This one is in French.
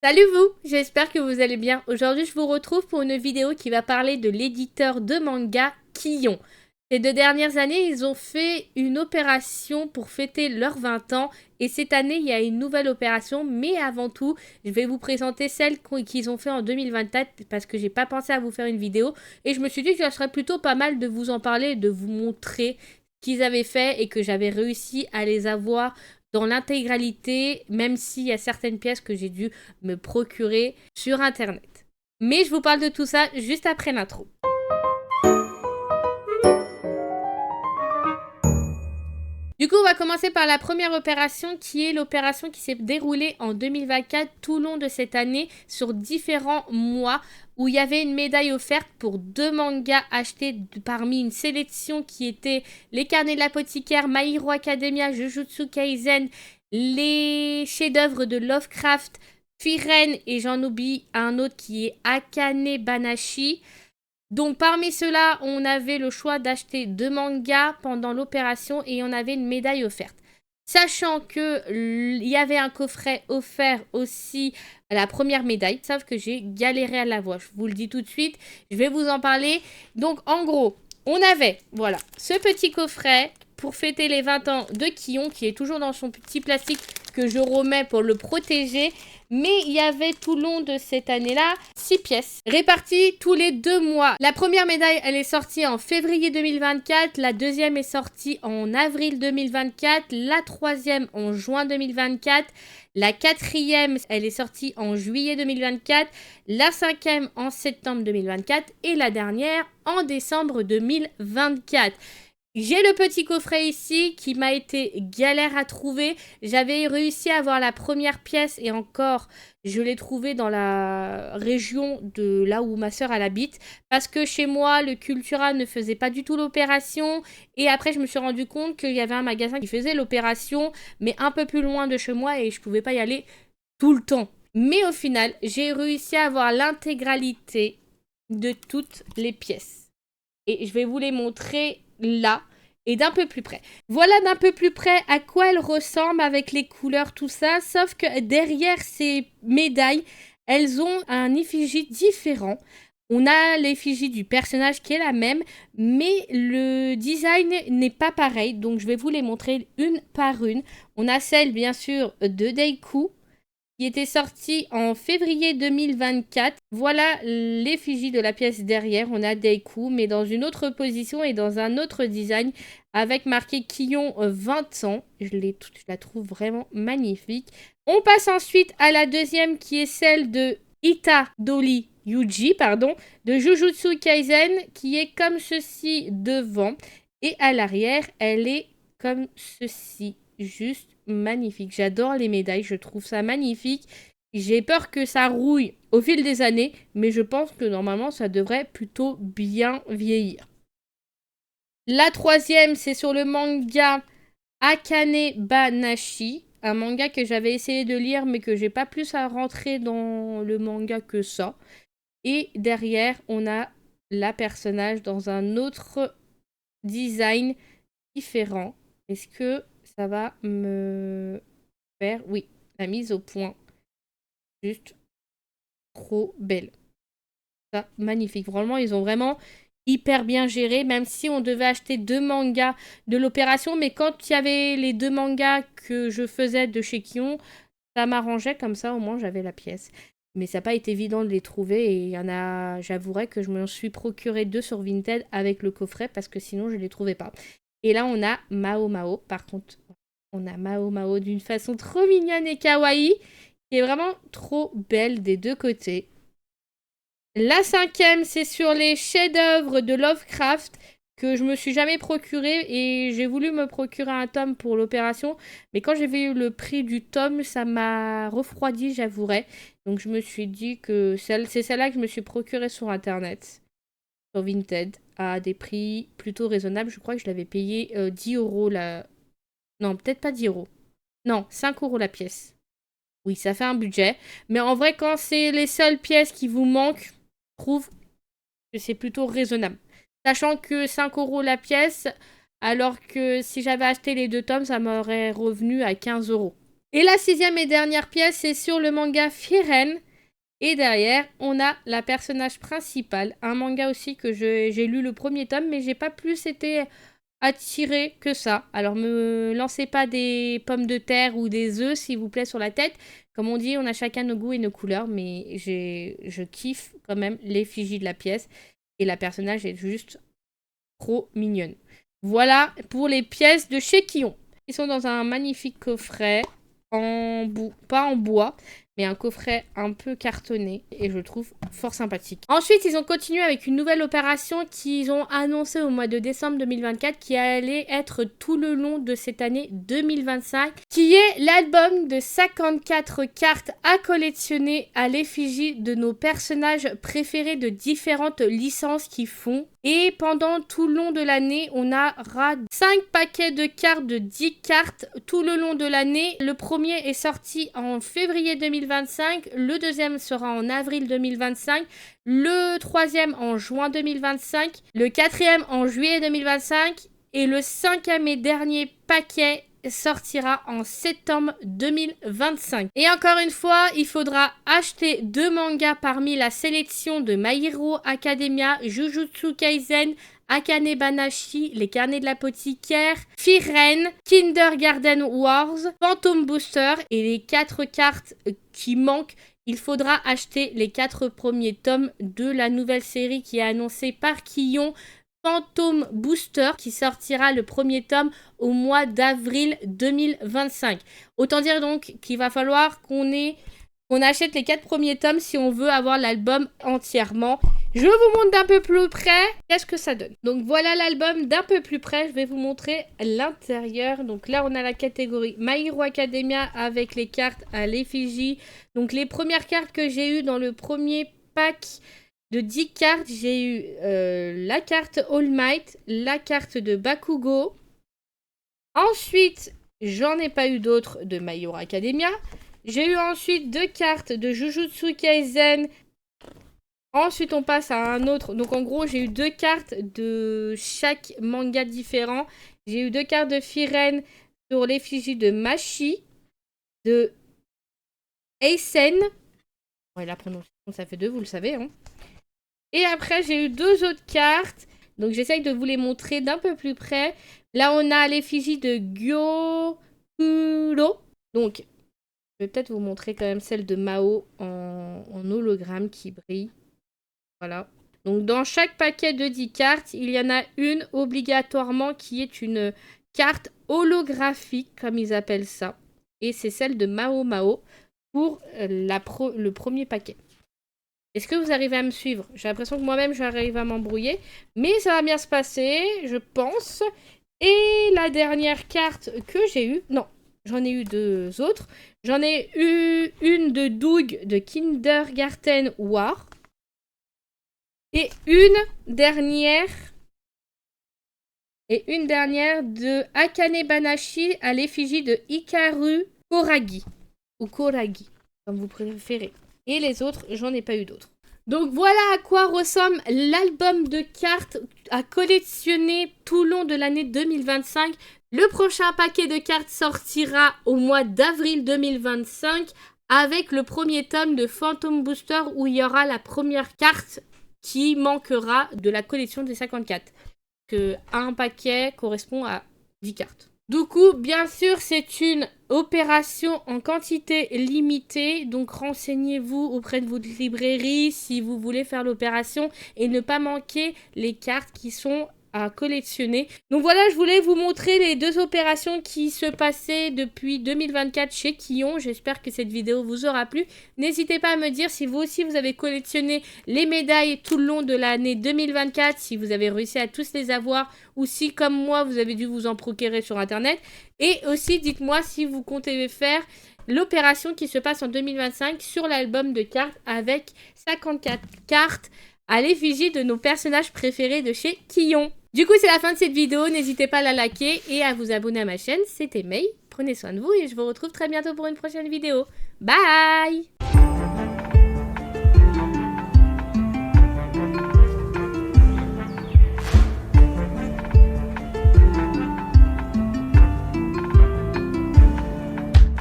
Salut vous, j'espère que vous allez bien. Aujourd'hui, je vous retrouve pour une vidéo qui va parler de l'éditeur de manga Kion. Ces 2 dernières années, ils ont fait une opération pour fêter leurs 20 ans et cette année, il y a une nouvelle opération. Mais avant tout, je vais vous présenter celle qu'ils ont fait en 2024 parce que j'ai pas pensé à vous faire une vidéo et je me suis dit que ça serait plutôt pas mal de vous en parler, de vous montrer ce qu'ils avaient fait et que j'avais réussi à les avoir dans l'intégralité, même s'il y a certaines pièces que j'ai dû me procurer sur internet. Mais je vous parle de tout ça juste après l'intro. Du coup, on va commencer par la première opération qui est l'opération qui s'est déroulée en 2024 tout au long de cette année sur différents mois où il y avait une médaille offerte pour 2 mangas achetés parmi une sélection qui était Les Carnets de l'Apothicaire, My Hero Academia, Jujutsu Kaisen, les chefs-d'œuvre de Lovecraft, Firen et j'en oublie un autre qui est Akane Banashi. Donc parmi ceux-là, on avait le choix d'acheter 2 mangas pendant l'opération et on avait une médaille offerte. Sachant que il y avait un coffret offert aussi à la première médaille, sauf que j'ai galéré à l'avoir. Je vous le dis tout de suite, je vais vous en parler. Donc en gros, on avait, voilà, ce petit coffret pour fêter les 20 ans de Kion, qui est toujours dans son petit plastique que je remets pour le protéger. Mais il y avait tout le long de cette année-là 6 pièces réparties tous les 2 mois. La première médaille, elle est sortie en février 2024. La deuxième est sortie en avril 2024. La troisième en juin 2024. La quatrième, elle est sortie en juillet 2024. La cinquième en septembre 2024. Et la dernière en décembre 2024. J'ai le petit coffret ici qui m'a été galère à trouver. J'avais réussi à avoir la première pièce et encore, je l'ai trouvé dans la région de là où ma soeur elle habite. Parce que chez moi, le Cultura ne faisait pas du tout l'opération. Et après, je me suis rendu compte qu'il y avait un magasin qui faisait l'opération, mais un peu plus loin de chez moi et je pouvais pas y aller tout le temps. Mais au final, j'ai réussi à avoir l'intégralité de toutes les pièces. Et je vais vous les montrer là et d'un peu plus près. Voilà d'un peu plus près à quoi elles ressemblent avec les couleurs, tout ça. Sauf que derrière ces médailles, elles ont un effigie différent. On a l'effigie du personnage qui est la même, mais le design n'est pas pareil. Donc je vais vous les montrer une par une. On a celle bien sûr de Deiku, qui était sorti en février 2024. Voilà l'effigie de la pièce derrière. On a Deiku, mais dans une autre position et dans un autre design, avec marqué Kion 20 ans. Je la trouve vraiment magnifique. On passe ensuite à la deuxième, qui est celle de Itadori Yuji, de Jujutsu Kaisen, qui est comme ceci devant. Et à l'arrière, elle est comme ceci, juste magnifique. J'adore les médailles, je trouve ça magnifique. J'ai peur que ça rouille au fil des années, mais je pense que normalement ça devrait plutôt bien vieillir. La troisième, c'est sur le manga Akane Banashi, un manga que j'avais essayé de lire mais que j'ai pas plus à rentrer dans le manga que ça. Et derrière, on a la personnage dans un autre design différent. Est-ce que ça va me faire... Oui, la mise au point. Juste trop belle. Ça, magnifique. Vraiment, ils ont vraiment hyper bien géré, même si on devait acheter 2 mangas de l'opération. Mais quand il y avait les 2 mangas que je faisais de chez Kion, ça m'arrangeait comme ça, au moins j'avais la pièce. Mais ça n'a pas été évident de les trouver et il y en a, j'avouerai que je me suis procuré 2 sur Vinted avec le coffret parce que sinon je ne les trouvais pas. Et là on a Mao Mao, par contre, on a Mao Mao d'une façon trop mignonne et kawaii, qui est vraiment trop belle des deux côtés. La cinquième, c'est sur les chefs-d'œuvre de Lovecraft que je me suis jamais procuré et j'ai voulu me procurer un tome pour l'opération, mais quand j'ai vu le prix du tome, ça m'a refroidi, j'avouerai. Donc je me suis dit que c'est celle-là que je me suis procurée sur internet, sur Vinted, à des prix plutôt raisonnables. Je crois que je l'avais payé 10 euros la... Non, peut-être pas 10 euros. Non, 5 euros la pièce. Oui, ça fait un budget. Mais en vrai, quand c'est les seules pièces qui vous manquent, je trouve que c'est plutôt raisonnable. Sachant que 5 euros la pièce, alors que si j'avais acheté les 2 tomes, ça m'aurait revenu à 15 euros. Et la 6e et dernière pièce, c'est sur le manga Frieren. Et derrière, on a la personnage principale. Un manga aussi que j'ai lu le premier tome, mais j'ai pas plus été attirée que ça. Alors, me lancez pas des pommes de terre ou des œufs, s'il vous plaît, sur la tête. Comme on dit, on a chacun nos goûts et nos couleurs, mais je kiffe quand même l'effigie de la pièce. Et la personnage est juste trop mignonne. Voilà pour les pièces de chez Kion. Ils sont dans un magnifique coffret, pas en bois, mais un coffret un peu cartonné et je le trouve fort sympathique. Ensuite, ils ont continué avec une nouvelle opération qu'ils ont annoncée au mois de décembre 2024 qui allait être tout le long de cette année 2025, qui est l'album de 54 cartes à collectionner à l'effigie de nos personnages préférés de différentes licences qui font. Et pendant tout le long de l'année, on aura 5 paquets de cartes de 10 cartes tout le long de l'année. Le premier est sorti en février 2025, le deuxième sera en avril 2025, le troisième en juin 2025, le quatrième en juillet 2025 et le 5e et dernier paquet sortira en septembre 2025. Et encore une fois, il faudra acheter 2 mangas parmi la sélection de My Hero Academia, Jujutsu Kaisen, Akane Banashi, Les Carnets de l'Apothicaire, Frieren, Kindergarten Wars, Phantom Booster et les 4 cartes qui manquent. Il faudra acheter les 4 premiers tomes de la nouvelle série qui est annoncée par Kion, Phantom Booster, qui sortira le premier tome au mois d'avril 2025. Autant dire donc qu'il va falloir qu'on achète les 4 premiers tomes si on veut avoir l'album entièrement. Je vous montre d'un peu plus près qu'est-ce que ça donne. Donc voilà l'album d'un peu plus près. Je vais vous montrer l'intérieur. Donc là, on a la catégorie My Hero Academia avec les cartes à l'effigie. Donc les premières cartes que j'ai eues dans le premier pack de 10 cartes, j'ai eu la carte All Might, la carte de Bakugo. Ensuite, j'en ai pas eu d'autres de My Hero Academia. J'ai eu ensuite 2 cartes de Jujutsu Kaisen. Ensuite, on passe à un autre. Donc, en gros, j'ai eu 2 cartes de chaque manga différent. J'ai eu 2 cartes de Frieren sur l'effigie de Machi, de Eisen. Ouais, la prononciation, ça fait 2, vous le savez, hein. Et après, j'ai eu 2 autres cartes. Donc, j'essaye de vous les montrer d'un peu plus près. Là, on a l'effigie de Gyokuro. Donc, je vais peut-être vous montrer quand même celle de Mao en hologramme qui brille. Voilà. Donc, dans chaque paquet de 10 cartes, il y en a une obligatoirement qui est une carte holographique, comme ils appellent ça. Et c'est celle de Mao Mao pour le premier paquet. Est-ce que vous arrivez à me suivre? J'ai l'impression que moi-même, j'arrive à m'embrouiller. Mais ça va bien se passer, je pense. Et la dernière carte que j'ai eue... Non, j'en ai eu 2 autres. J'en ai eu une de Doug de Kindergarten War. Et une dernière de Akane Banashi à l'effigie de Hikaru Koragi. Ou Koragi, comme vous préférez. Et les autres, j'en ai pas eu d'autres. Donc voilà à quoi ressemble l'album de cartes à collectionner tout le long de l'année 2025. Le prochain paquet de cartes sortira au mois d'avril 2025 avec le premier tome de Phantom Booster où il y aura la première carte qui manquera de la collection des 54. Que un paquet correspond à 10 cartes. Du coup, bien sûr, c'est une opération en quantité limitée. Donc, renseignez-vous auprès de votre librairie si vous voulez faire l'opération et ne pas manquer les cartes qui sont à collectionner. Donc voilà, je voulais vous montrer les 2 opérations qui se passaient depuis 2024 chez Kion. J'espère que cette vidéo vous aura plu. N'hésitez pas à me dire si vous aussi vous avez collectionné les médailles tout le long de l'année 2024, si vous avez réussi à tous les avoir ou si comme moi vous avez dû vous en procurer sur internet. Et aussi dites-moi si vous comptez faire l'opération qui se passe en 2025 sur l'album de cartes avec 54 cartes à l'effigie de nos personnages préférés de chez Kion. Du coup, c'est la fin de cette vidéo. N'hésitez pas à la liker et à vous abonner à ma chaîne. C'était May. Prenez soin de vous et je vous retrouve très bientôt pour une prochaine vidéo. Bye!